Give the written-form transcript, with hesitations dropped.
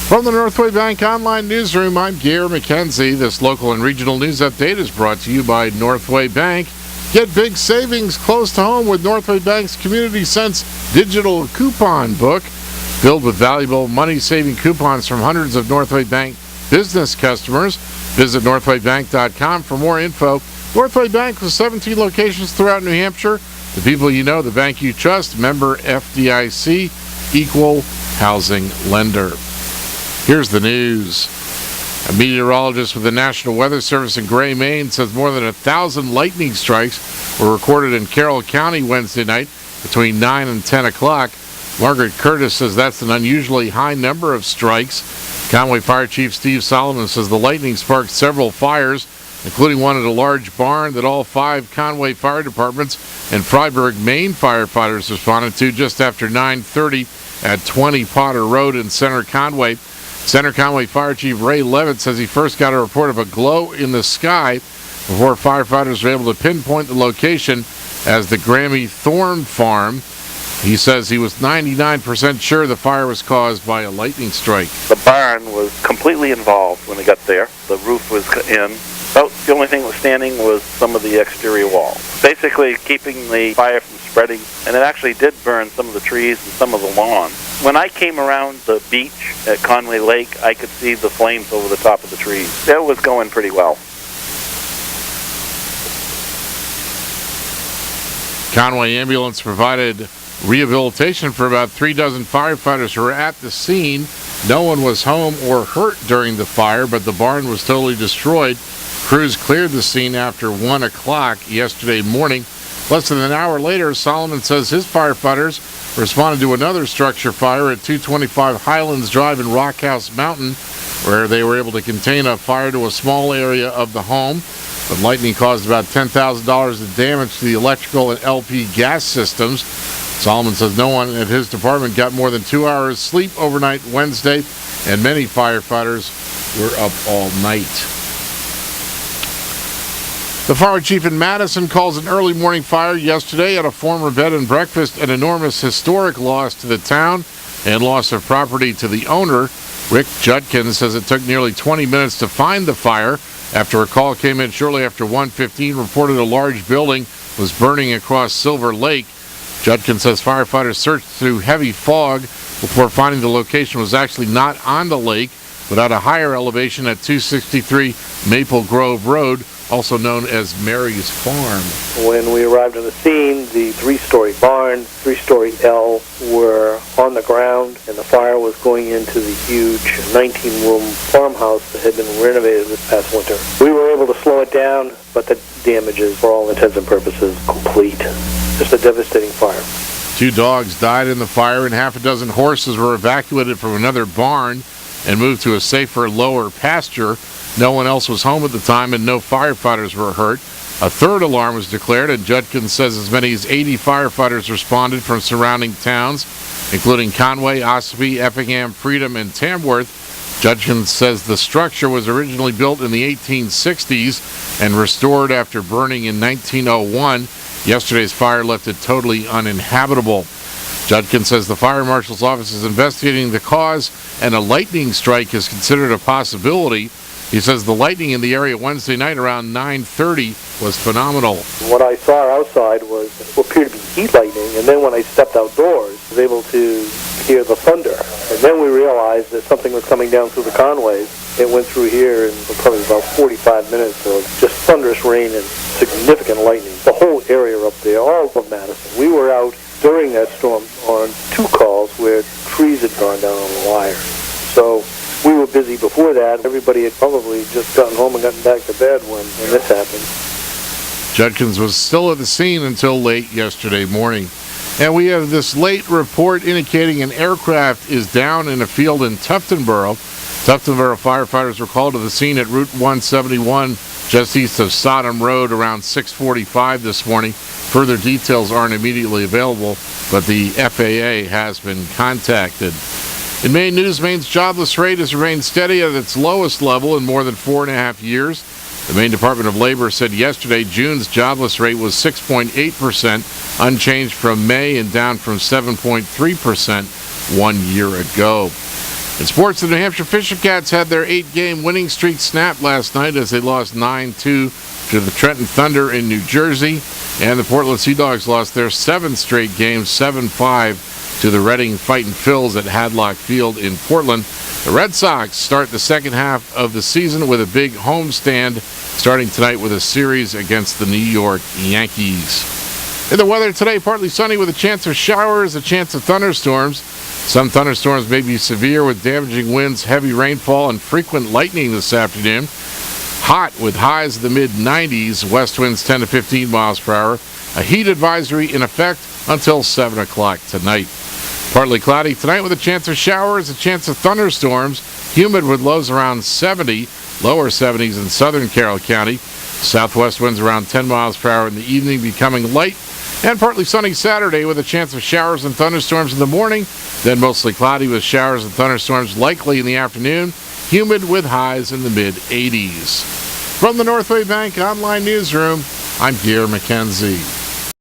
From the Northway Bank Online Newsroom, I'm Gary McKenzie. This local and regional news update is brought to you by Northway Bank. Get big savings close to home with Northway Bank's Community Sense digital coupon book. Filled with valuable money-saving coupons from hundreds of Northway Bank business customers. Visit northwaybank.com for more info. Northway Bank with 17 locations throughout New Hampshire. The people you know, the bank you trust. Member FDIC, equal housing lender. Here's the news. A meteorologist with the National Weather Service in Gray, Maine, says more than 1,000 lightning strikes were recorded in Carroll County Wednesday night between 9 and 10 o'clock. Margaret Curtis says that's an unusually high number of strikes. Conway Fire Chief Steve Solomon says the lightning sparked several fires, including one at a large barn that all 5 Conway Fire Departments and Freiburg, Maine firefighters responded to just after 9:30 at 20 Potter Road in Center Conway. Center Conway Fire Chief Ray Levitt says he first got a report of a glow in the sky before firefighters were able to pinpoint the location as the Grammy Thorn Farm. He says he was 99% sure the fire was caused by a lightning strike. The barn was completely involved when we got there. The roof was in. About the only thing that was standing was some of the exterior walls. Basically keeping the fire from spreading, and it actually did burn some of the trees and some of the lawn. When I came around the beach at Conway Lake, I could see the flames over the top of the trees. It was going pretty well. Conway Ambulance provided rehabilitation for about 3 dozen firefighters who were at the scene. No one was home or hurt during the fire, but the barn was totally destroyed. Crews cleared the scene after 1 o'clock yesterday morning. Less than an hour later, Solomon says his firefighters responded to another structure fire at 225 Highlands Drive in Rockhouse Mountain, where they were able to contain a fire to a small area of the home. But lightning caused about $10,000 of damage to the electrical and LP gas systems. Solomon says no one at his department got more than 2 hours sleep overnight Wednesday, and many firefighters were up all night. The fire chief in Madison calls an early morning fire yesterday at a former bed and breakfast an enormous historic loss to the town and loss of property to the owner. Rick Judkins says it took nearly 20 minutes to find the fire after a call came in shortly after 1:15 reported a large building was burning across Silver Lake. Judkins says firefighters searched through heavy fog before finding the location was actually not on the lake, but at a higher elevation at 263 Maple Grove Road, also known as Mary's Farm. When we arrived on the scene, the 3-story barn, 3-story L were on the ground, and the fire was going into the huge 19-room farmhouse that had been renovated this past winter. We were able to slow it down, but the damage is, for all intents and purposes, complete. Just a devastating fire. 2 dogs died in the fire, and half a dozen horses were evacuated from another barn and moved to a safer, lower pasture. No one else was home at the time, and no firefighters were hurt. A third alarm was declared, and Judkins says as many as 80 firefighters responded from surrounding towns, including Conway, Ossipee, Effingham, Freedom, and Tamworth. Judkins says the structure was originally built in the 1860s and restored after burning in 1901. Yesterday's fire left it totally uninhabitable. Judkins says the fire marshal's office is investigating the cause, and a lightning strike is considered a possibility. He says the lightning in the area Wednesday night around 9:30 was phenomenal. What I saw outside was what appeared to be heat lightning, and then when I stepped outdoors, I was able to hear the thunder. And then we realized that something was coming down through the Conways. It went through here in probably about 45 minutes of just thunderous rain and significant lightning. The whole area up there, all of Madison. We were out during that storm on 2 calls where trees had gone down on the wires. So we were busy before that. Everybody had probably just gotten home and gotten back to bed when this happened. Judkins was still at the scene until late yesterday morning. And we have this late report indicating an aircraft is down in a field in Tuftonboro. Tuftonboro firefighters were called to the scene at Route 171 just east of Sodom Road around 6:45 this morning. Further details aren't immediately available, but the FAA has been contacted. In Maine news, Maine's jobless rate has remained steady at its lowest level in more than 4.5 years. The Maine Department of Labor said yesterday June's jobless rate was 6.8%, unchanged from May and down from 7.3% 1 year ago. In sports, the New Hampshire Fisher Cats had their 8-game winning streak snapped last night as they lost 9-2 to the Trenton Thunder in New Jersey. And the Portland Sea Dogs lost their 7th straight game, 7-5 to the Reading Fightin' Phils at Hadlock Field in Portland. The Red Sox start the second half of the season with a big homestand, starting tonight with a series against the New York Yankees. In the weather today, partly sunny with a chance of showers, a chance of thunderstorms. Some thunderstorms may be severe with damaging winds, heavy rainfall, and frequent lightning this afternoon. Hot with highs in the mid-90s, west winds 10 to 15 miles per hour. A heat advisory in effect until 7 o'clock tonight. Partly cloudy tonight with a chance of showers, a chance of thunderstorms. Humid with lows around 70, lower 70s in southern Carroll County. Southwest winds around 10 miles per hour in the evening, becoming light. And partly sunny Saturday with a chance of showers and thunderstorms in the morning. Then mostly cloudy with showers and thunderstorms likely in the afternoon. Humid with highs in the mid-80s. From the Northway Bank Online Newsroom, I'm Gare McKenzie.